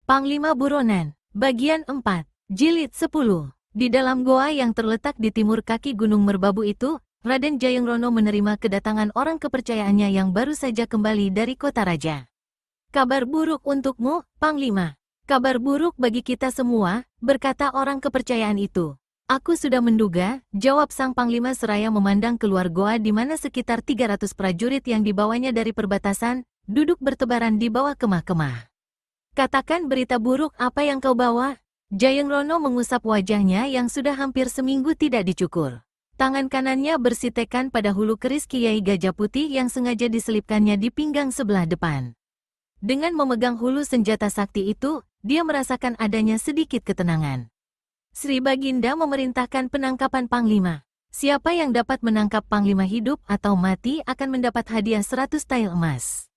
Panglima Buronan, Bagian 4, Jilid 10. Di dalam goa yang terletak di timur kaki Gunung Merbabu itu, Raden Jayangrono menerima kedatangan orang kepercayaannya yang baru saja kembali dari kota raja. "Kabar buruk untukmu, Panglima. Kabar buruk bagi kita semua," berkata orang kepercayaan itu. "Aku sudah menduga," jawab sang Panglima seraya memandang keluar goa di mana sekitar 300 prajurit yang dibawanya dari perbatasan, duduk bertebaran di bawah kemah-kemah. "Katakan berita buruk apa yang kau bawa?" Jayangrono mengusap wajahnya yang sudah hampir seminggu tidak dicukur. Tangan kanannya bersitekan pada hulu keris Kiai Gajah Putih yang sengaja diselipkannya di pinggang sebelah depan. Dengan memegang hulu senjata sakti itu, dia merasakan adanya sedikit ketenangan. Sri Baginda memerintahkan penangkapan Panglima. Siapa yang dapat menangkap Panglima hidup atau mati akan mendapat hadiah 100 tael emas.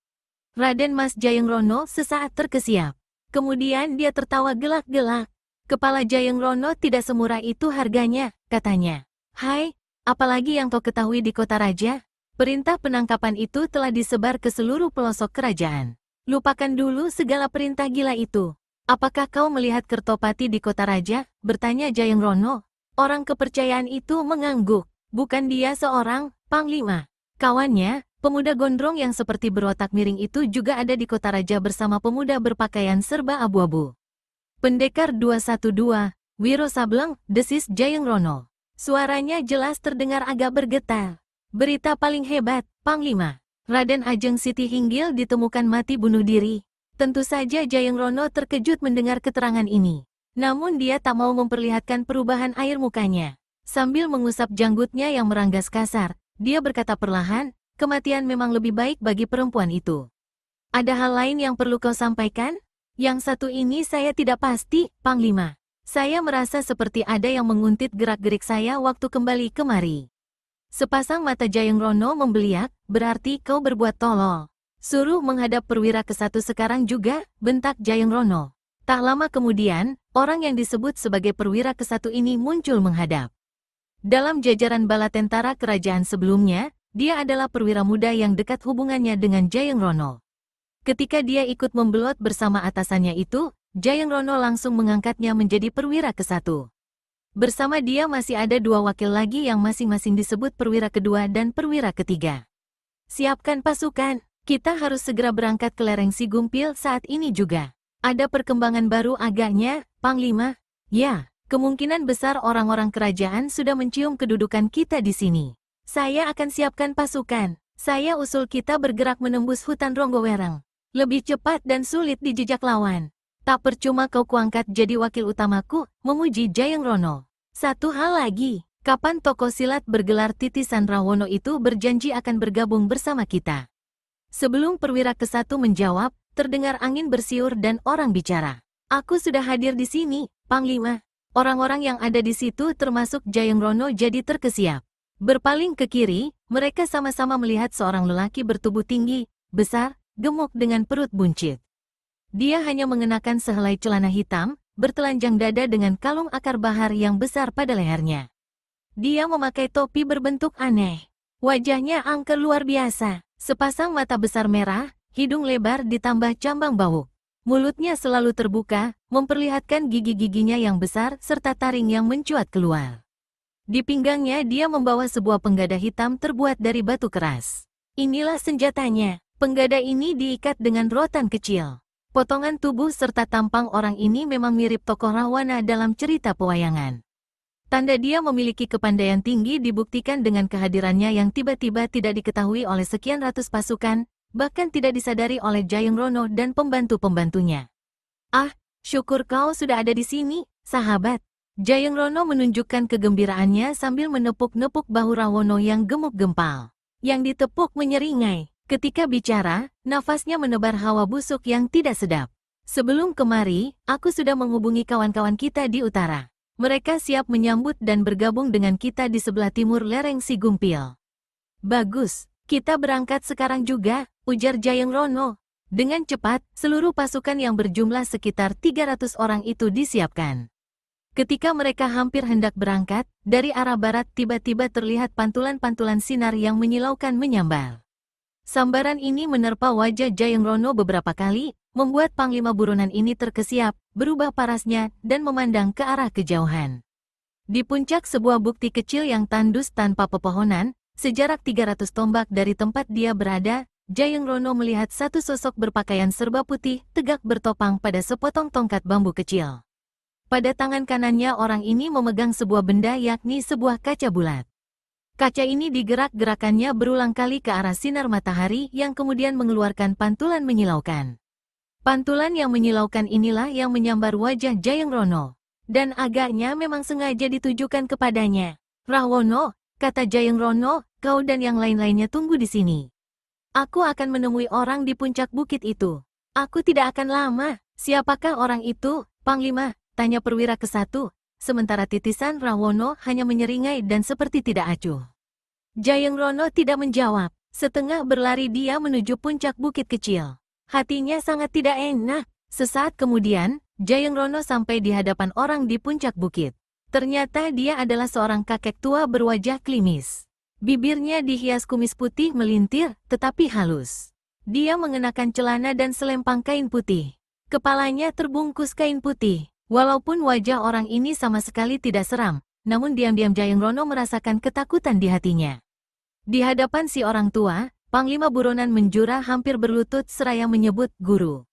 Raden Mas Jayangrono sesaat terkesiap. Kemudian dia tertawa gelak-gelak. "Kepala Jayangrono tidak semurah itu harganya," katanya. "Hai, apalagi yang kau ketahui di kota raja? Perintah penangkapan itu telah disebar ke seluruh pelosok kerajaan. Lupakan dulu segala perintah gila itu. Apakah kau melihat Kertopati di kota raja?" bertanya Jayangrono. Orang kepercayaan itu mengangguk. Bukan dia seorang Panglima. Kawannya, pemuda gondrong yang seperti berotak miring itu juga ada di kota raja bersama pemuda berpakaian serba abu-abu. "Pendekar 212, Wiro Sableng," desis Jayangrono. Suaranya jelas terdengar agak bergetar. "Berita paling hebat, Panglima. Raden Ajeng Siti Hinggil ditemukan mati bunuh diri." Tentu saja Jayangrono terkejut mendengar keterangan ini. Namun dia tak mau memperlihatkan perubahan air mukanya. Sambil mengusap janggutnya yang meranggas kasar, dia berkata perlahan, "Kematian memang lebih baik bagi perempuan itu. Ada hal lain yang perlu kau sampaikan?" "Yang satu ini saya tidak pasti, Panglima. Saya merasa seperti ada yang menguntit gerak-gerik saya waktu kembali kemari." Sepasang mata Jayangrono membeliak. "Berarti kau berbuat tolol. Suruh menghadap perwira ke-1 sekarang juga," bentak Jayangrono. Tak lama kemudian, orang yang disebut sebagai perwira ke-1 ini muncul menghadap. Dalam jajaran bala tentara kerajaan sebelumnya, dia adalah perwira muda yang dekat hubungannya dengan Jayangrono. Ketika dia ikut membelot bersama atasannya itu, Jayangrono langsung mengangkatnya menjadi perwira ke-1. Bersama dia masih ada 2 wakil lagi yang masing-masing disebut perwira kedua dan perwira ketiga. "Siapkan pasukan, kita harus segera berangkat ke lereng Sigumpil saat ini juga. Ada perkembangan baru agaknya, Panglima?" "Ya, kemungkinan besar orang-orang kerajaan sudah mencium kedudukan kita di sini. Saya akan siapkan pasukan. Saya usul kita bergerak menembus hutan Ronggowereng. Lebih cepat dan sulit dijejak lawan." "Tak percuma kau kuangkat jadi wakil utamaku," memuji Jayangrono. "Satu hal lagi, kapan tokoh silat bergelar Titisan Rawono itu berjanji akan bergabung bersama kita?" Sebelum perwira ke-1 menjawab, terdengar angin bersiur dan orang bicara. "Aku sudah hadir di sini, Panglima." Orang-orang yang ada di situ termasuk Jayangrono jadi terkesiap. Berpaling ke kiri, mereka sama-sama melihat seorang lelaki bertubuh tinggi, besar, gemuk dengan perut buncit. Dia hanya mengenakan sehelai celana hitam, bertelanjang dada dengan kalung akar bahar yang besar pada lehernya. Dia memakai topi berbentuk aneh. Wajahnya angker luar biasa, sepasang mata besar merah, hidung lebar ditambah cambang bau. Mulutnya selalu terbuka, memperlihatkan gigi-giginya yang besar serta taring yang mencuat keluar. Di pinggangnya dia membawa sebuah penggada hitam terbuat dari batu keras. Inilah senjatanya. Penggada ini diikat dengan rotan kecil. Potongan tubuh serta tampang orang ini memang mirip tokoh Rahwana dalam cerita pewayangan. Tanda dia memiliki kepandaian tinggi dibuktikan dengan kehadirannya yang tiba-tiba tidak diketahui oleh sekian ratus pasukan, bahkan tidak disadari oleh Jayangrono dan pembantu-pembantunya. "Ah, syukur kau sudah ada di sini, sahabat." Jayangrono menunjukkan kegembiraannya sambil menepuk-nepuk bahu Rawono yang gemuk gempal. Yang ditepuk menyeringai. Ketika bicara, nafasnya menebar hawa busuk yang tidak sedap. "Sebelum kemari, aku sudah menghubungi kawan-kawan kita di utara. Mereka siap menyambut dan bergabung dengan kita di sebelah timur lereng Sigumpil." "Bagus, kita berangkat sekarang juga," ujar Jayangrono. Dengan cepat, seluruh pasukan yang berjumlah sekitar 300 orang itu disiapkan. Ketika mereka hampir hendak berangkat, dari arah barat tiba-tiba terlihat pantulan-pantulan sinar yang menyilaukan menyambar. Sambaran ini menerpa wajah Jayangrono beberapa kali, membuat Panglima buronan ini terkesiap, berubah parasnya, dan memandang ke arah kejauhan. Di puncak sebuah bukti kecil yang tandus tanpa pepohonan, sejarak 300 tombak dari tempat dia berada, Jayeng Rono melihat satu sosok berpakaian serba putih tegak bertopang pada sepotong tongkat bambu kecil. Pada tangan kanannya orang ini memegang sebuah benda yakni sebuah kaca bulat. Kaca ini digerak-gerakannya berulang kali ke arah sinar matahari yang kemudian mengeluarkan pantulan menyilaukan. Pantulan yang menyilaukan inilah yang menyambar wajah Jayeng Rono. Dan agaknya memang sengaja ditujukan kepadanya. "Rahwono," kata Jayeng Rono, "kau dan yang lain-lainnya tunggu di sini. Aku akan menemui orang di puncak bukit itu." "Aku tidak akan lama." "Siapakah orang itu, Panglima?" tanya perwira ke-1, sementara titisan Rahwono hanya menyeringai dan seperti tidak acuh. Jayeng Rono tidak menjawab. Setengah berlari dia menuju puncak bukit kecil. Hatinya sangat tidak enak. Sesaat kemudian, Jayeng Rono sampai di hadapan orang di puncak bukit. Ternyata dia adalah seorang kakek tua berwajah klimis. Bibirnya dihias kumis putih melintir, tetapi halus. Dia mengenakan celana dan selempang kain putih. Kepalanya terbungkus kain putih. Walaupun wajah orang ini sama sekali tidak seram, namun diam-diam Jayeng Rono merasakan ketakutan di hatinya. Di hadapan si orang tua, Panglima buronan menjura hampir berlutut seraya menyebut guru.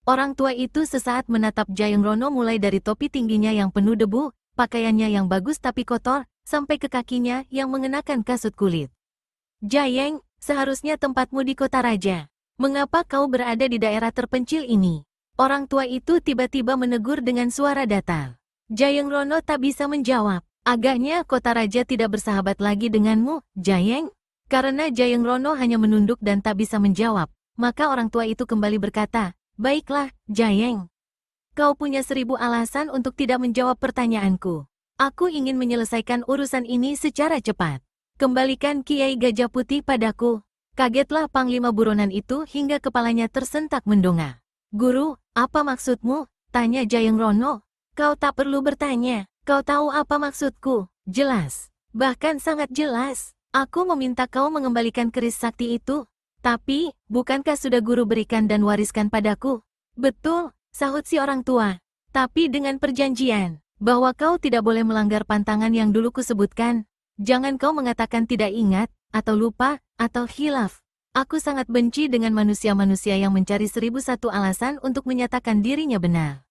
Orang tua itu sesaat menatap Jayeng Rono mulai dari topi tingginya yang penuh debu, pakaiannya yang bagus tapi kotor, sampai ke kakinya yang mengenakan kasut kulit. "Jayeng, seharusnya tempatmu di kota raja. Mengapa kau berada di daerah terpencil ini?" Orang tua itu tiba-tiba menegur dengan suara datar. Jayeng Rono tak bisa menjawab. Agaknya kota raja tidak bersahabat lagi denganmu, Jayeng. Karena Jayeng Rono hanya menunduk dan tak bisa menjawab, maka orang tua itu kembali berkata, "Baiklah, Jayeng. Kau punya 1000 alasan untuk tidak menjawab pertanyaanku. Aku ingin menyelesaikan urusan ini secara cepat. Kembalikan Kiai Gajah Putih padaku." Kagetlah Panglima buronan itu hingga kepalanya tersentak mendongak. "Guru, apa maksudmu?" tanya Jayeng Rono. "Kau tak perlu bertanya, kau tahu apa maksudku." "Jelas, bahkan sangat jelas. Aku meminta kau mengembalikan keris sakti itu. Tapi, bukankah sudah guru berikan dan wariskan padaku?" "Betul," sahut si orang tua. "Tapi dengan perjanjian, bahwa kau tidak boleh melanggar pantangan yang dulu kusebutkan. Jangan kau mengatakan tidak ingat, atau lupa, atau khilaf. Aku sangat benci dengan manusia-manusia yang mencari 1001 alasan untuk menyatakan dirinya benar."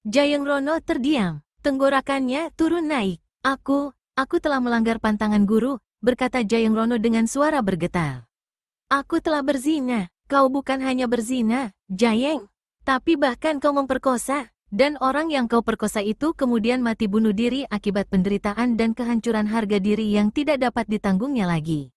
Jayeng Rono terdiam, tenggorokannya turun naik. Aku telah melanggar pantangan guru," berkata Jayeng Rono dengan suara bergetar. "Aku telah berzina." "Kau bukan hanya berzina, Jayeng, tapi bahkan kau memperkosa. Dan orang yang kau perkosa itu kemudian mati bunuh diri akibat penderitaan dan kehancuran harga diri yang tidak dapat ditanggungnya lagi.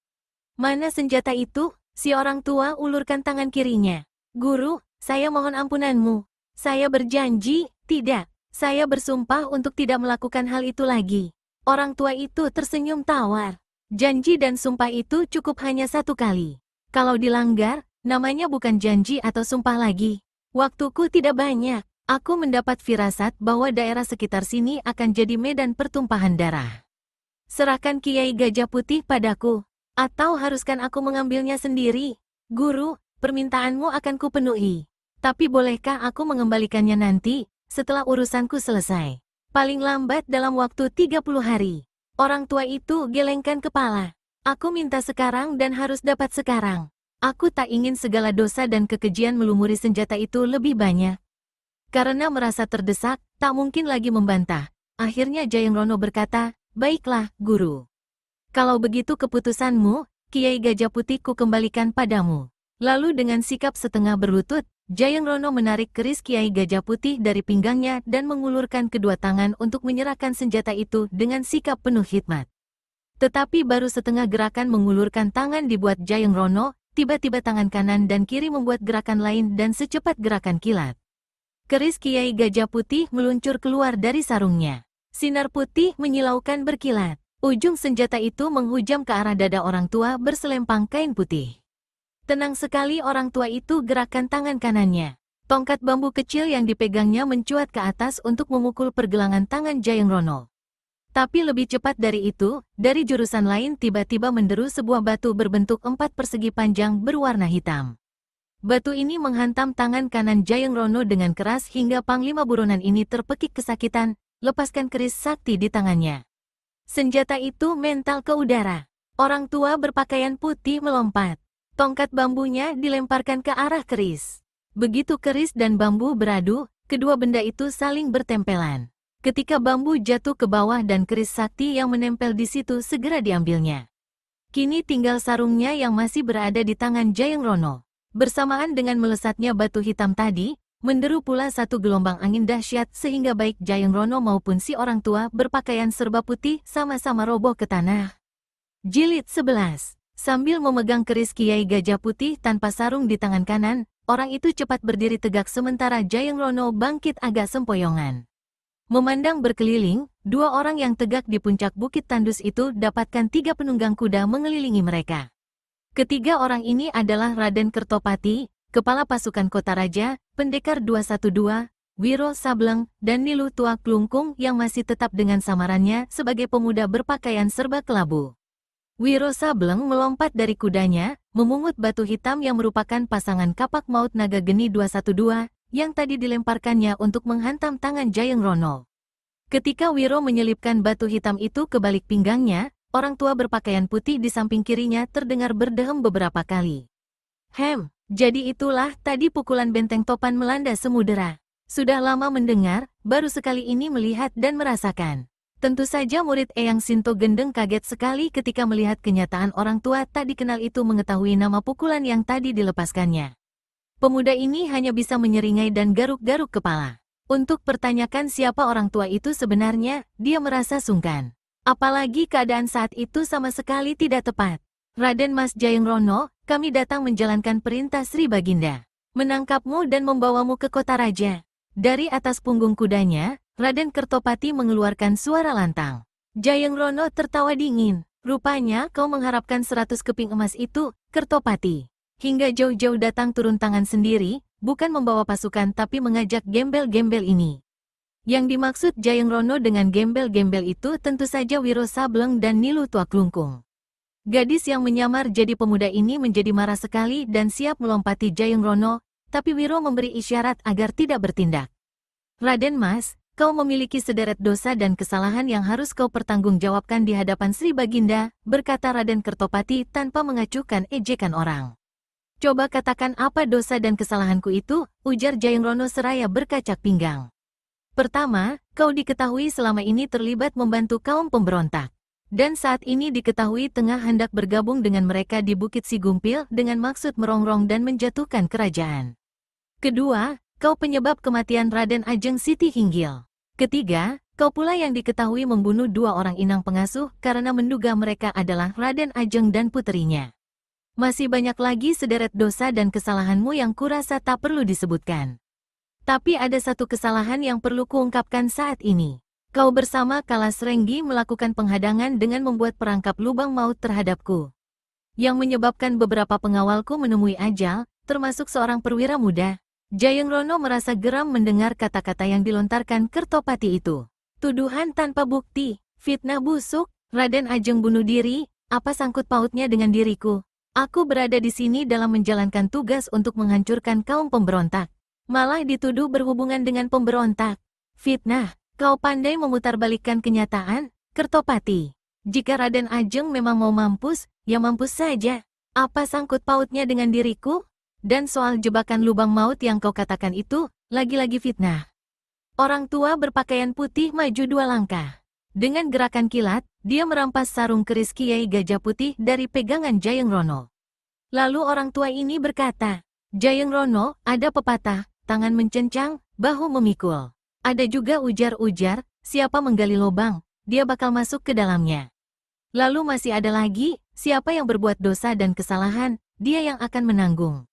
Mana senjata itu?" Si orang tua ulurkan tangan kirinya. "Guru, saya mohon ampunanmu. Saya berjanji, tidak. Saya bersumpah untuk tidak melakukan hal itu lagi." Orang tua itu tersenyum tawar. Janji dan sumpah itu cukup hanya 1 kali. Kalau dilanggar, namanya bukan janji atau sumpah lagi. "Waktuku tidak banyak. Aku mendapat firasat bahwa daerah sekitar sini akan jadi medan pertumpahan darah. Serahkan Kiai Gajah Putih padaku. Atau haruskan aku mengambilnya sendiri?" "Guru, permintaanmu akan kupenuhi. Tapi bolehkah aku mengembalikannya nanti, setelah urusanku selesai? Paling lambat dalam waktu 30 hari. Orang tua itu gelengkan kepala. "Aku minta sekarang dan harus dapat sekarang. Aku tak ingin segala dosa dan kekejian melumuri senjata itu lebih banyak." Karena merasa terdesak, tak mungkin lagi membantah. Akhirnya Jayeng Rono berkata, "Baiklah, guru. Kalau begitu keputusanmu, Kiai Gajah Putih ku kembalikan padamu." Lalu dengan sikap setengah berlutut, Jayeng Rono menarik keris Kiai Gajah Putih dari pinggangnya dan mengulurkan kedua tangan untuk menyerahkan senjata itu dengan sikap penuh hikmat. Tetapi baru setengah gerakan mengulurkan tangan dibuat Jayeng Rono, tiba-tiba tangan kanan dan kiri membuat gerakan lain dan secepat gerakan kilat. Keris Kiai Gajah Putih meluncur keluar dari sarungnya. Sinar putih menyilaukan berkilat. Ujung senjata itu menghujam ke arah dada orang tua berselempang kain putih. Tenang sekali orang tua itu gerakan tangan kanannya. Tongkat bambu kecil yang dipegangnya mencuat ke atas untuk memukul pergelangan tangan Jayeng Rono. Tapi lebih cepat dari itu, dari jurusan lain tiba-tiba menderu sebuah batu berbentuk 4 persegi panjang berwarna hitam. Batu ini menghantam tangan kanan Jayeng Rono dengan keras hingga Panglima Buronan ini terpekik kesakitan, lepaskan keris sakti di tangannya. Senjata itu mental ke udara. Orang tua berpakaian putih melompat. Tongkat bambunya dilemparkan ke arah keris. Begitu keris dan bambu beradu, kedua benda itu saling bertempelan. Ketika bambu jatuh ke bawah dan keris sakti yang menempel di situ segera diambilnya. Kini tinggal sarungnya yang masih berada di tangan Jayeng Rono. Bersamaan dengan melesatnya batu hitam tadi, menderu pula satu gelombang angin dahsyat sehingga baik Jayeng Rono maupun si orang tua berpakaian serba putih sama-sama roboh ke tanah. Jilid 11. Sambil memegang keris Kiai Gajah Putih tanpa sarung di tangan kanan, orang itu cepat berdiri tegak sementara Jayeng Rono bangkit agak sempoyongan. Memandang berkeliling, dua orang yang tegak di puncak Bukit Tandus itu dapatkan 3 penunggang kuda mengelilingi mereka. Ketiga orang ini adalah Raden Kertopati, Kepala Pasukan Kota Raja, Pendekar 212, Wiro Sableng, dan Niluh Tua Klungkung yang masih tetap dengan samarannya sebagai pemuda berpakaian serba kelabu. Wiro Sableng melompat dari kudanya, memungut batu hitam yang merupakan pasangan kapak maut naga geni 212, yang tadi dilemparkannya untuk menghantam tangan Jayeng Rono. Ketika Wiro menyelipkan batu hitam itu ke balik pinggangnya, orang tua berpakaian putih di samping kirinya terdengar berdehem beberapa kali. Jadi itulah tadi pukulan benteng topan melanda Semudera. Sudah lama mendengar, baru sekali ini melihat dan merasakan. Tentu saja murid Eyang Sinto Gendeng kaget sekali ketika melihat kenyataan orang tua tak dikenal itu mengetahui nama pukulan yang tadi dilepaskannya. Pemuda ini hanya bisa menyeringai dan garuk-garuk kepala. Untuk pertanyakan siapa orang tua itu sebenarnya, dia merasa sungkan. Apalagi keadaan saat itu sama sekali tidak tepat. Raden Mas Jayeng Rono, kami datang menjalankan perintah Sri Baginda. Menangkapmu dan membawamu ke kota raja. Dari atas punggung kudanya, Raden Kertopati mengeluarkan suara lantang. Jayeng Rono tertawa dingin. Rupanya kau mengharapkan 100 keping emas itu, Kertopati. Hingga jauh-jauh datang turun tangan sendiri, bukan membawa pasukan tapi mengajak gembel-gembel ini. Yang dimaksud Jayeng Rono dengan gembel-gembel itu tentu saja Wiro Sableng dan Niluh Tua Klungkung. Gadis yang menyamar jadi pemuda ini menjadi marah sekali dan siap melompati Jayeng Rono, tapi Wiro memberi isyarat agar tidak bertindak. Raden Mas, kau memiliki sederet dosa dan kesalahan yang harus kau pertanggungjawabkan di hadapan Sri Baginda, berkata Raden Kertopati tanpa mengacuhkan ejekan orang. Coba katakan apa dosa dan kesalahanku itu, ujar Jayeng Rono seraya berkacak pinggang. Pertama, kau diketahui selama ini terlibat membantu kaum pemberontak. Dan saat ini diketahui tengah hendak bergabung dengan mereka di Bukit Sigumpil dengan maksud merongrong dan menjatuhkan kerajaan. Kedua, kau penyebab kematian Raden Ajeng Siti Hinggil. Ketiga, kau pula yang diketahui membunuh 2 orang inang pengasuh karena menduga mereka adalah Raden Ajeng dan puterinya. Masih banyak lagi sederet dosa dan kesalahanmu yang kurasa tak perlu disebutkan. Tapi ada satu kesalahan yang perlu kuungkapkan saat ini. Kau bersama Kalas Renggi melakukan penghadangan dengan membuat perangkap lubang maut terhadapku. Yang menyebabkan beberapa pengawalku menemui ajal, termasuk seorang perwira muda. Jayeng Rono merasa geram mendengar kata-kata yang dilontarkan Kertopati itu. Tuduhan tanpa bukti, fitnah busuk, Raden Ajeng bunuh diri, apa sangkut pautnya dengan diriku? Aku berada di sini dalam menjalankan tugas untuk menghancurkan kaum pemberontak. Malah dituduh berhubungan dengan pemberontak. Fitnah, kau pandai memutarbalikkan kenyataan, Kertopati. Jika Raden Ajeng memang mau mampus, ya mampus saja. Apa sangkut pautnya dengan diriku? Dan soal jebakan lubang maut yang kau katakan itu, lagi-lagi fitnah. Orang tua berpakaian putih maju 2 langkah. Dengan gerakan kilat, dia merampas sarung keris Kiai Gajah Putih dari pegangan Jayeng Rono. Lalu orang tua ini berkata, Jayeng Rono, ada pepatah, tangan mencencang, bahu memikul. Ada juga ujar-ujar, siapa menggali lubang, dia bakal masuk ke dalamnya. Lalu masih ada lagi, siapa yang berbuat dosa dan kesalahan, dia yang akan menanggung.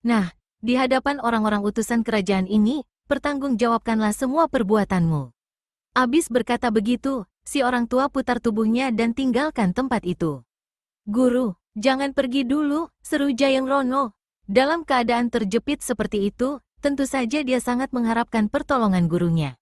Nah, di hadapan orang-orang utusan kerajaan ini, pertanggungjawabkanlah semua perbuatanmu. Abis berkata begitu, si orang tua putar tubuhnya dan tinggalkan tempat itu. Guru, jangan pergi dulu, seru Jayeng Rono. Dalam keadaan terjepit seperti itu, tentu saja dia sangat mengharapkan pertolongan gurunya.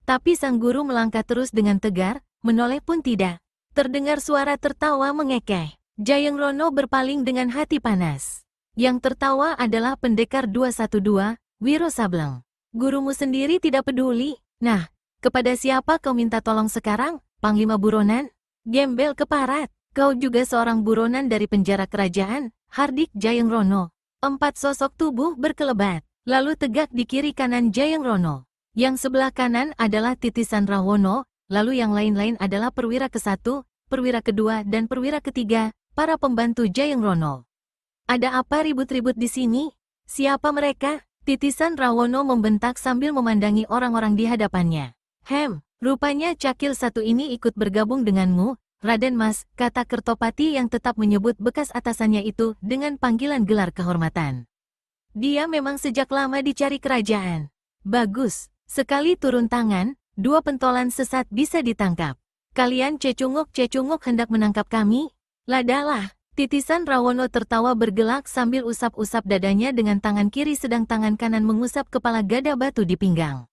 Tapi sang guru melangkah terus dengan tegar, menoleh pun tidak. Terdengar suara tertawa mengekeh. Jayeng Rono berpaling dengan hati panas. Yang tertawa adalah pendekar 212, Wiro Sableng. Gurumu sendiri tidak peduli. Nah, kepada siapa kau minta tolong sekarang, Panglima Buronan? Gembel keparat, kau juga seorang buronan dari penjara kerajaan, Hardik Jayeng Rono. 4 sosok tubuh berkelebat, lalu tegak di kiri kanan Jayeng Rono. Yang sebelah kanan adalah Titisan Rawono, lalu yang lain-lain adalah perwira ke-1, perwira kedua dan perwira ketiga, para pembantu Jayeng Rono. Ada apa ribut-ribut di sini? Siapa mereka? Titisan Rawono membentak sambil memandangi orang-orang di hadapannya. Rupanya Cakil satu ini ikut bergabung denganmu, Raden Mas, kata Kertopati yang tetap menyebut bekas atasannya itu dengan panggilan gelar kehormatan. Dia memang sejak lama dicari kerajaan. Bagus, sekali turun tangan, 2 pentolan sesat bisa ditangkap. Kalian cecunguk-cecunguk hendak menangkap kami? Ladalah. Titisan Rawono tertawa bergelak sambil usap-usap dadanya dengan tangan kiri sedang tangan kanan mengusap kepala gada batu di pinggang.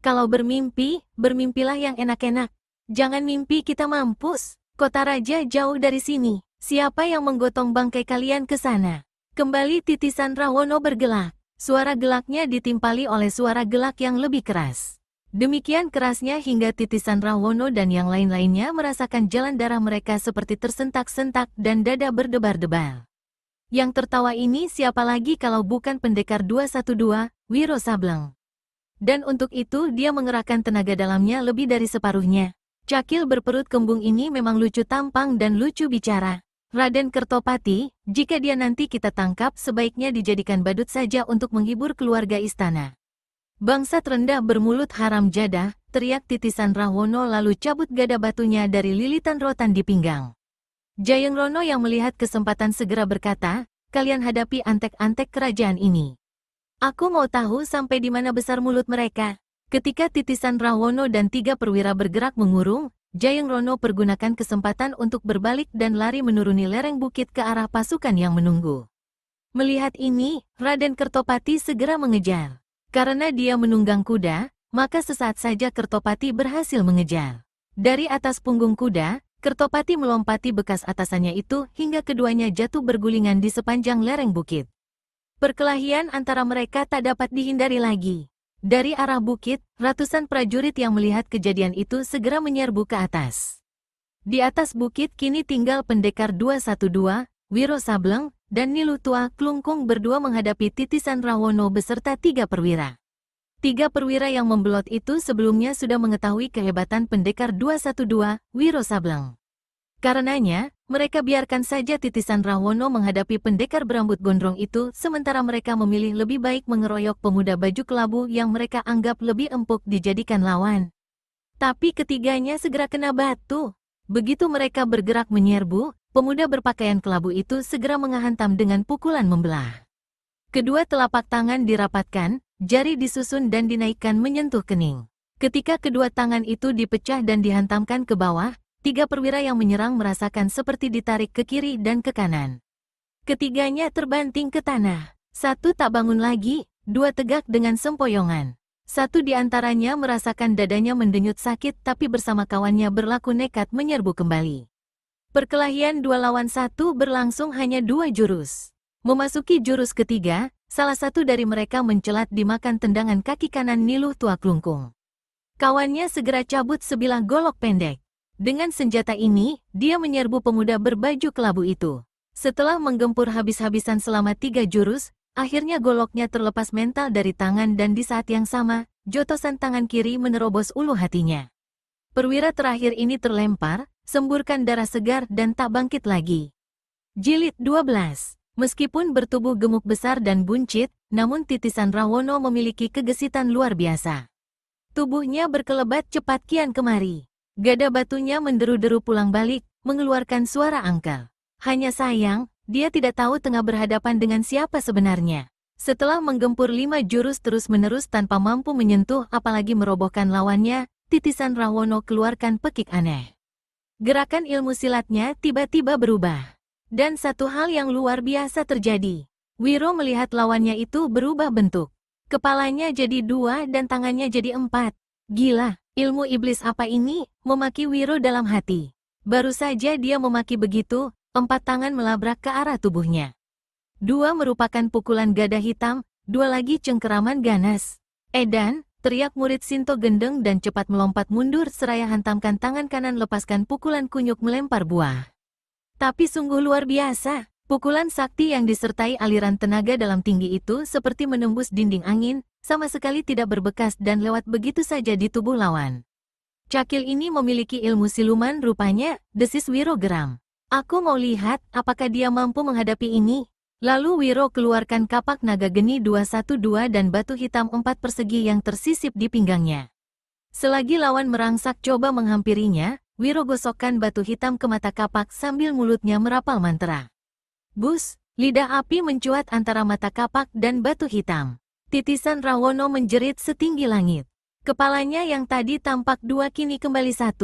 Kalau bermimpi, bermimpilah yang enak-enak. Jangan mimpi kita mampus. Kota Raja jauh dari sini. Siapa yang menggotong bangkai kalian ke sana? Kembali Titisan Rawono bergelak. Suara gelaknya ditimpali oleh suara gelak yang lebih keras. Demikian kerasnya hingga Titisan Rawono dan yang lain-lainnya merasakan jalan darah mereka seperti tersentak-sentak dan dada berdebar-debar. Yang tertawa ini siapa lagi kalau bukan pendekar 212, Wiro Sableng. Dan untuk itu dia mengerahkan tenaga dalamnya lebih dari separuhnya. Cakil berperut kembung ini memang lucu tampang dan lucu bicara. Raden Kertopati, jika dia nanti kita tangkap sebaiknya dijadikan badut saja untuk menghibur keluarga istana. Bangsat rendah bermulut haram jadah, teriak Titisan Rawono lalu cabut gada batunya dari lilitan rotan di pinggang. Jayeng Rono yang melihat kesempatan segera berkata, kalian hadapi antek-antek kerajaan ini. Aku mau tahu sampai di mana besar mulut mereka. Ketika Titisan Rawono dan 3 perwira bergerak mengurung, Jayeng Rono pergunakan kesempatan untuk berbalik dan lari menuruni lereng bukit ke arah pasukan yang menunggu. Melihat ini, Raden Kertopati segera mengejar. Karena dia menunggang kuda, maka sesaat saja Kertopati berhasil mengejar. Dari atas punggung kuda, Kertopati melompati bekas atasannya itu hingga keduanya jatuh bergulingan di sepanjang lereng bukit. Perkelahian antara mereka tak dapat dihindari lagi. Dari arah bukit, ratusan prajurit yang melihat kejadian itu segera menyerbu ke atas. Di atas bukit kini tinggal pendekar 212, Wiro Sableng, dan Nilutua Klungkung berdua menghadapi Titisan Rawono beserta 3 perwira. 3 perwira yang membelot itu sebelumnya sudah mengetahui kehebatan pendekar 212, Wiro Sableng. Karenanya, mereka biarkan saja Titisan Rawono menghadapi pendekar berambut gondrong itu sementara mereka memilih lebih baik mengeroyok pemuda baju kelabu yang mereka anggap lebih empuk dijadikan lawan. Tapi ketiganya segera kena batu. Begitu mereka bergerak menyerbu, pemuda berpakaian kelabu itu segera menghantam dengan pukulan membelah. Kedua telapak tangan dirapatkan, jari disusun dan dinaikkan menyentuh kening. Ketika kedua tangan itu dipecah dan dihantamkan ke bawah, 3 perwira yang menyerang merasakan seperti ditarik ke kiri dan ke kanan. Ketiganya terbanting ke tanah. 1 tak bangun lagi, 2 tegak dengan sempoyongan. 1 di antaranya merasakan dadanya mendenyut sakit tapi bersama kawannya berlaku nekat menyerbu kembali. Perkelahian 2 lawan 1 berlangsung hanya 2 jurus. Memasuki jurus ketiga, salah satu dari mereka mencelat dimakan tendangan kaki kanan Nilutua Klungkung. Kawannya segera cabut sebilah golok pendek. Dengan senjata ini, dia menyerbu pemuda berbaju kelabu itu. Setelah menggempur habis-habisan selama 3 jurus, akhirnya goloknya terlepas mental dari tangan dan di saat yang sama, jotosan tangan kiri menerobos ulu hatinya. Perwira terakhir ini terlempar, semburkan darah segar dan tak bangkit lagi. Jilid 12. Meskipun bertubuh gemuk besar dan buncit, namun Titisan Rawono memiliki gegesitan luar biasa. Tubuhnya berkelebat cepat kian kemari. Gada batunya menderu-deru pulang balik, mengeluarkan suara angkel. Hanya sayang, dia tidak tahu tengah berhadapan dengan siapa sebenarnya. Setelah menggempur 5 jurus terus-menerus tanpa mampu menyentuh apalagi merobohkan lawannya, Titisan Rawono keluarkan pekik aneh. Gerakan ilmu silatnya tiba-tiba berubah. Dan satu hal yang luar biasa terjadi. Wiro melihat lawannya itu berubah bentuk. Kepalanya jadi 2 dan tangannya jadi 4. Gila, ilmu iblis apa ini? Memaki Wiro dalam hati. Baru saja dia memaki begitu, 4 tangan melabrak ke arah tubuhnya. Dua merupakan pukulan gada hitam, dua lagi cengkeraman ganas. Edan, teriak murid Sinto gendeng dan cepat melompat mundur seraya hantamkan tangan kanan lepaskan pukulan kunyuk melempar buah. Tapi sungguh luar biasa, pukulan sakti yang disertai aliran tenaga dalam tinggi itu seperti menembus dinding angin, sama sekali tidak berbekas dan lewat begitu saja di tubuh lawan. Cakil ini memiliki ilmu siluman rupanya, desis Wiro geram. Aku mau lihat apakah dia mampu menghadapi ini. Lalu Wiro keluarkan kapak naga geni 212 dan batu hitam 4 persegi yang tersisip di pinggangnya. Selagi lawan merangsak coba menghampirinya, Wiro gosokkan batu hitam ke mata kapak sambil mulutnya merapal mantra. Bus, lidah api mencuat antara mata kapak dan batu hitam. Titisan Rawono menjerit setinggi langit. Kepalanya yang tadi tampak 2 kini kembali 1.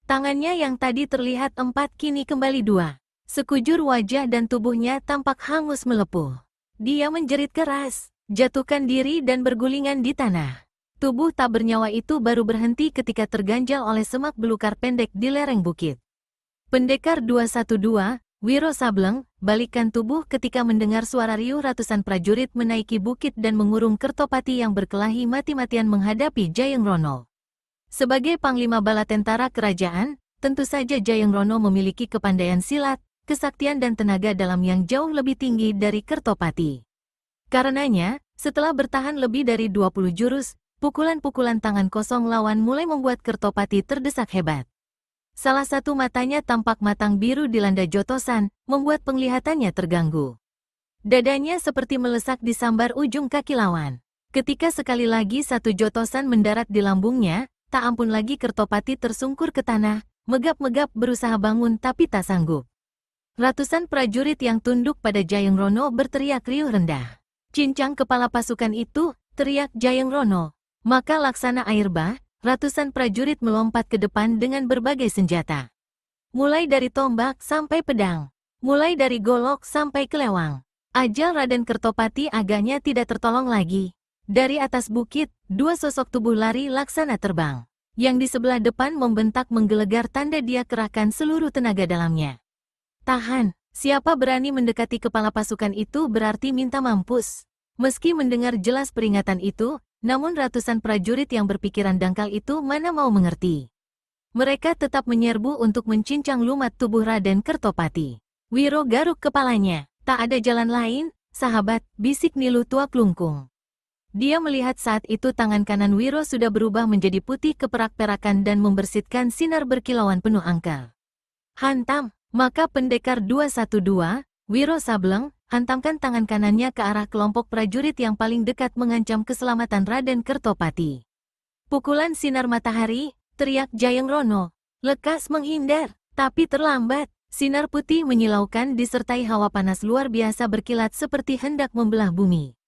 Tangannya yang tadi terlihat 4 kini kembali 2. Sekujur wajah dan tubuhnya tampak hangus melepuh. Dia menjerit keras, jatuhkan diri dan bergulingan di tanah. Tubuh tak bernyawa itu baru berhenti ketika terganjal oleh semak belukar pendek di lereng bukit. Pendekar 212, Wiro Sableng, balikkan tubuh ketika mendengar suara riuh ratusan prajurit menaiki bukit dan mengurung Kertopati yang berkelahi mati-matian menghadapi Jayeng Rono. Sebagai panglima bala tentara kerajaan, tentu saja Jayeng Rono memiliki kepandaian silat, kesaktian dan tenaga dalam yang jauh lebih tinggi dari Kertopati. Karenanya, setelah bertahan lebih dari 20 jurus, pukulan-pukulan tangan kosong lawan mulai membuat Kertopati terdesak hebat. Salah satu matanya tampak matang biru dilanda jotosan, membuat penglihatannya terganggu. Dadanya seperti melesak disambar ujung kaki lawan. Ketika sekali lagi satu jotosan mendarat di lambungnya, tak ampun lagi Kertopati tersungkur ke tanah, megap-megap berusaha bangun tapi tak sanggup. Ratusan prajurit yang tunduk pada Jayeng Rono berteriak riuh rendah. Cincang kepala pasukan itu, teriak Jayeng Rono. Maka laksana air bah, ratusan prajurit melompat ke depan dengan berbagai senjata. Mulai dari tombak sampai pedang. Mulai dari golok sampai kelewang. Ajal Raden Kertopati agaknya tidak tertolong lagi. Dari atas bukit, dua sosok tubuh lari laksana terbang. Yang di sebelah depan membentak menggelegar tanda dia kerahkan seluruh tenaga dalamnya. Tahan, siapa berani mendekati kepala pasukan itu berarti minta mampus. Meski mendengar jelas peringatan itu, namun ratusan prajurit yang berpikiran dangkal itu mana mau mengerti. Mereka tetap menyerbu untuk mencincang lumat tubuh Raden Kertopati. Wiro garuk kepalanya. Tak ada jalan lain, sahabat, bisik Nilu Tua Klungkung. Dia melihat saat itu tangan kanan Wiro sudah berubah menjadi putih keperak-perakan dan membersihkan sinar berkilauan penuh angkel. Hantam, maka pendekar 212, Wiro Sableng, hantamkan tangan kanannya ke arah kelompok prajurit yang paling dekat mengancam keselamatan Raden Kertopati. Pukulan sinar matahari, teriak Jayeng Rono. Lekas menghindar, tapi terlambat. Sinar putih menyilaukan disertai hawa panas luar biasa berkilat seperti hendak membelah bumi.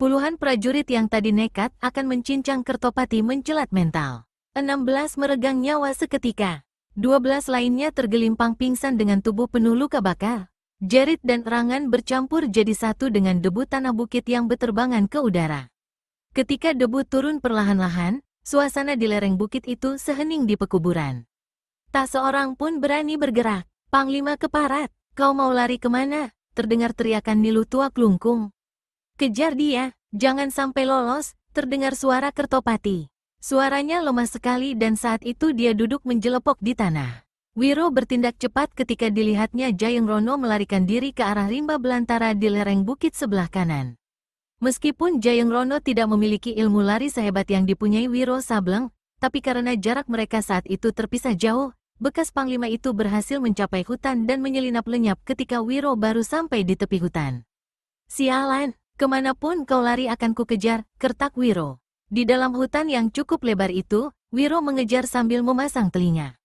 Puluhan prajurit yang tadi nekat akan mencincang Kertopati mencelat mental. 16 meregang nyawa seketika. 12 lainnya tergelimpang pingsan dengan tubuh penuh luka bakar. Jerit dan erangan bercampur jadi satu dengan debu tanah bukit yang beterbangan ke udara. Ketika debu turun perlahan-lahan, suasana di lereng bukit itu sehening di pekuburan. Tak seorang pun berani bergerak. Panglima Keparat, kau mau lari kemana? Terdengar teriakan Nilu Tua Klungkung. Kejar dia, jangan sampai lolos, terdengar suara Kertopati. Suaranya lemah sekali dan saat itu dia duduk menjelepok di tanah. Wiro bertindak cepat ketika dilihatnya Jayeng Rono melarikan diri ke arah rimba belantara di lereng bukit sebelah kanan. Meskipun Jayeng Rono tidak memiliki ilmu lari sehebat yang dipunyai Wiro Sableng, tapi karena jarak mereka saat itu terpisah jauh, bekas panglima itu berhasil mencapai hutan dan menyelinap lenyap ketika Wiro baru sampai di tepi hutan. Sialan, kemanapun kau lari akan kukejar, kertak Wiro. Di dalam hutan yang cukup lebar itu, Wiro mengejar sambil memasang telinga.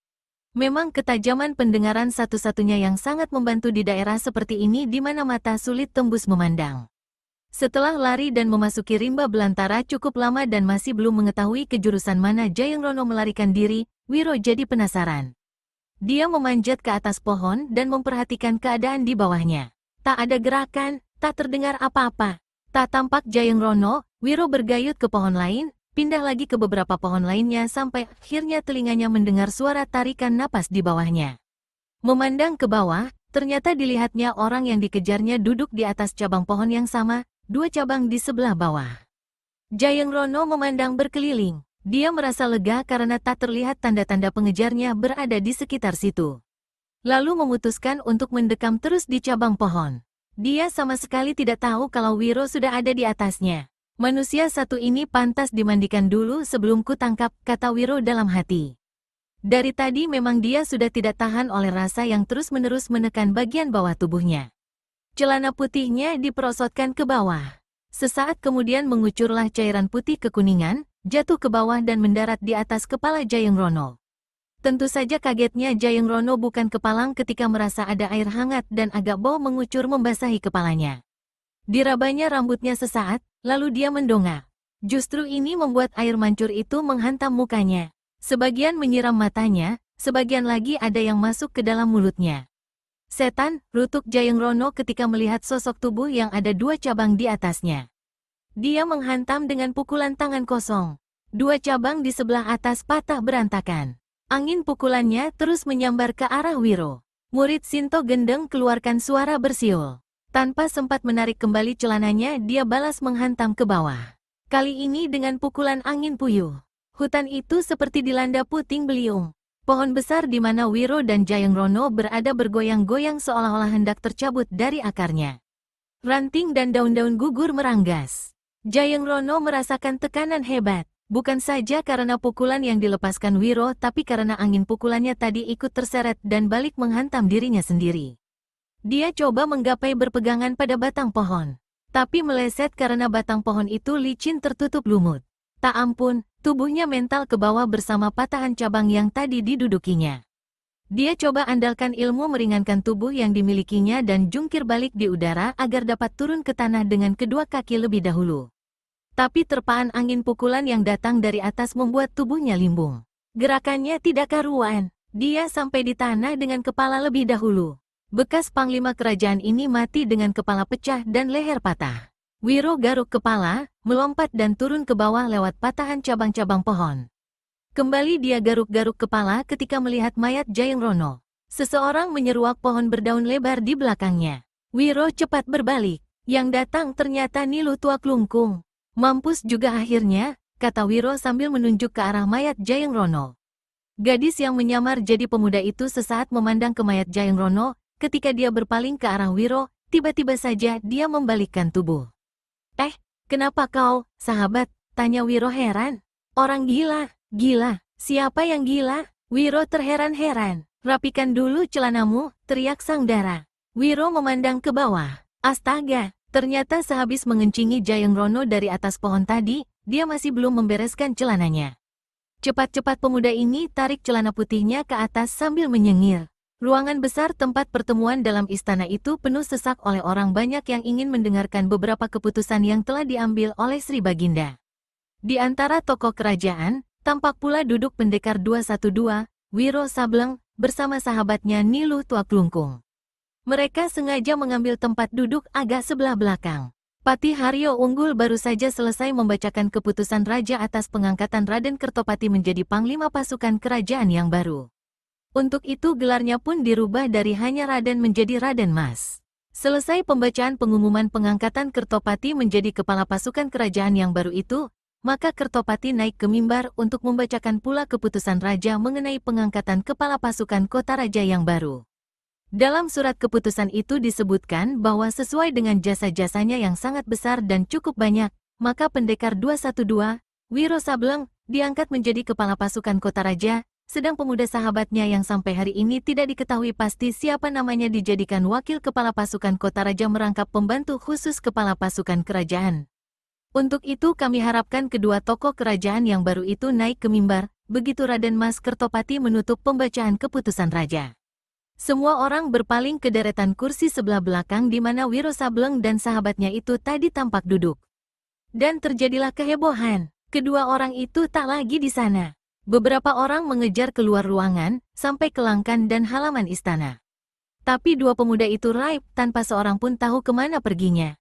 Memang ketajaman pendengaran satu-satunya yang sangat membantu di daerah seperti ini di mana mata sulit tembus memandang. Setelah lari dan memasuki rimba belantara cukup lama dan masih belum mengetahui kejurusan mana Jayeng Rono melarikan diri, Wiro jadi penasaran. Dia memanjat ke atas pohon dan memperhatikan keadaan di bawahnya. Tak ada gerakan, tak terdengar apa-apa. Tak tampak Jayeng Rono, Wiro bergayut ke pohon lain, pindah lagi ke beberapa pohon lainnya sampai akhirnya telinganya mendengar suara tarikan napas di bawahnya. Memandang ke bawah, ternyata dilihatnya orang yang dikejarnya duduk di atas cabang pohon yang sama, 2 cabang di sebelah bawah. Jayeng Rono memandang berkeliling. Dia merasa lega karena tak terlihat tanda-tanda pengejarnya berada di sekitar situ. Lalu memutuskan untuk mendekam terus di cabang pohon. Dia sama sekali tidak tahu kalau Wiro sudah ada di atasnya. Manusia satu ini pantas dimandikan dulu sebelum kutangkap, kata Wiro dalam hati. Dari tadi memang dia sudah tidak tahan oleh rasa yang terus-menerus menekan bagian bawah tubuhnya. Celana putihnya diperosotkan ke bawah. Sesaat kemudian mengucurlah cairan putih kekuningan, jatuh ke bawah dan mendarat di atas kepala Jayeng Rono. Tentu saja kagetnya Jayeng Rono bukan kepalang ketika merasa ada air hangat dan agak bau mengucur membasahi kepalanya. Dirabanya rambutnya sesaat, lalu dia mendongak. Justru ini membuat air mancur itu menghantam mukanya. Sebagian menyiram matanya, sebagian lagi ada yang masuk ke dalam mulutnya. Setan, rutuk Jayeng Rono ketika melihat sosok tubuh yang ada 2 cabang di atasnya. Dia menghantam dengan pukulan tangan kosong. 2 cabang di sebelah atas patah berantakan. Angin pukulannya terus menyambar ke arah Wiro. Murid Sinto Gendeng keluarkan suara bersiul. Tanpa sempat menarik kembali celananya, dia balas menghantam ke bawah. Kali ini dengan pukulan angin puyuh. Hutan itu seperti dilanda puting beliung. Pohon besar di mana Wiro dan Jayeng Rono berada bergoyang-goyang seolah-olah hendak tercabut dari akarnya. Ranting dan daun-daun gugur meranggas. Jayeng Rono merasakan tekanan hebat. Bukan saja karena pukulan yang dilepaskan Wiro, tapi karena angin pukulannya tadi ikut terseret dan balik menghantam dirinya sendiri. Dia coba menggapai berpegangan pada batang pohon, tapi meleset karena batang pohon itu licin tertutup lumut. Tak ampun, tubuhnya mental ke bawah bersama patahan cabang yang tadi didudukinya. Dia coba andalkan ilmu meringankan tubuh yang dimilikinya dan jungkir balik di udara agar dapat turun ke tanah dengan kedua kaki lebih dahulu. Tapi terpaan angin pukulan yang datang dari atas membuat tubuhnya limbung. Gerakannya tidak karuan. Dia sampai di tanah dengan kepala lebih dahulu. Bekas panglima kerajaan ini mati dengan kepala pecah dan leher patah. Wiro garuk kepala, melompat dan turun ke bawah lewat patahan cabang-cabang pohon. Kembali dia garuk-garuk kepala ketika melihat mayat Jayeng Rono. Seseorang menyeruak pohon berdaun lebar di belakangnya. Wiro cepat berbalik. Yang datang ternyata Nilu Tua Klungkung. Mampus juga akhirnya, kata Wiro sambil menunjuk ke arah mayat Jayeng Rono. Gadis yang menyamar jadi pemuda itu sesaat memandang ke mayat Jayeng Rono. Ketika dia berpaling ke arah Wiro, tiba-tiba saja dia membalikkan tubuh. Kenapa kau, sahabat? Tanya Wiro heran. Orang gila, gila. Siapa yang gila? Wiro terheran-heran. Rapikan dulu celanamu, teriak sang dara. Wiro memandang ke bawah. Astaga, ternyata sehabis mengencingi Jayeng Rono dari atas pohon tadi, dia masih belum membereskan celananya. Cepat-cepat pemuda ini tarik celana putihnya ke atas sambil menyengir. Ruangan besar tempat pertemuan dalam istana itu penuh sesak oleh orang banyak yang ingin mendengarkan beberapa keputusan yang telah diambil oleh Sri Baginda. Di antara tokoh kerajaan, tampak pula duduk pendekar 212, Wiro Sableng, bersama sahabatnya Nilu Tua Klungkung. Mereka sengaja mengambil tempat duduk agak sebelah belakang. Patih Haryo Unggul baru saja selesai membacakan keputusan raja atas pengangkatan Raden Kertopati menjadi panglima pasukan kerajaan yang baru. Untuk itu gelarnya pun dirubah dari hanya Raden menjadi Raden Mas. Selesai pembacaan pengumuman pengangkatan Kertopati menjadi kepala pasukan kerajaan yang baru itu, maka Kertopati naik ke mimbar untuk membacakan pula keputusan raja mengenai pengangkatan kepala pasukan kota raja yang baru. Dalam surat keputusan itu disebutkan bahwa sesuai dengan jasa-jasanya yang sangat besar dan cukup banyak, maka pendekar 212, Wiro Sableng, diangkat menjadi kepala pasukan kota raja, sedang pemuda sahabatnya yang sampai hari ini tidak diketahui pasti siapa namanya dijadikan wakil kepala pasukan kota raja merangkap pembantu khusus kepala pasukan kerajaan. Untuk itu kami harapkan kedua tokoh kerajaan yang baru itu naik ke mimbar, begitu Raden Mas Kertopati menutup pembacaan keputusan raja. Semua orang berpaling ke deretan kursi sebelah belakang di mana Wiro Sableng dan sahabatnya itu tadi tampak duduk. Dan terjadilah kehebohan, kedua orang itu tak lagi di sana. Beberapa orang mengejar keluar ruangan, sampai ke langkan dan halaman istana. Tapi dua pemuda itu raib tanpa seorang pun tahu kemana perginya.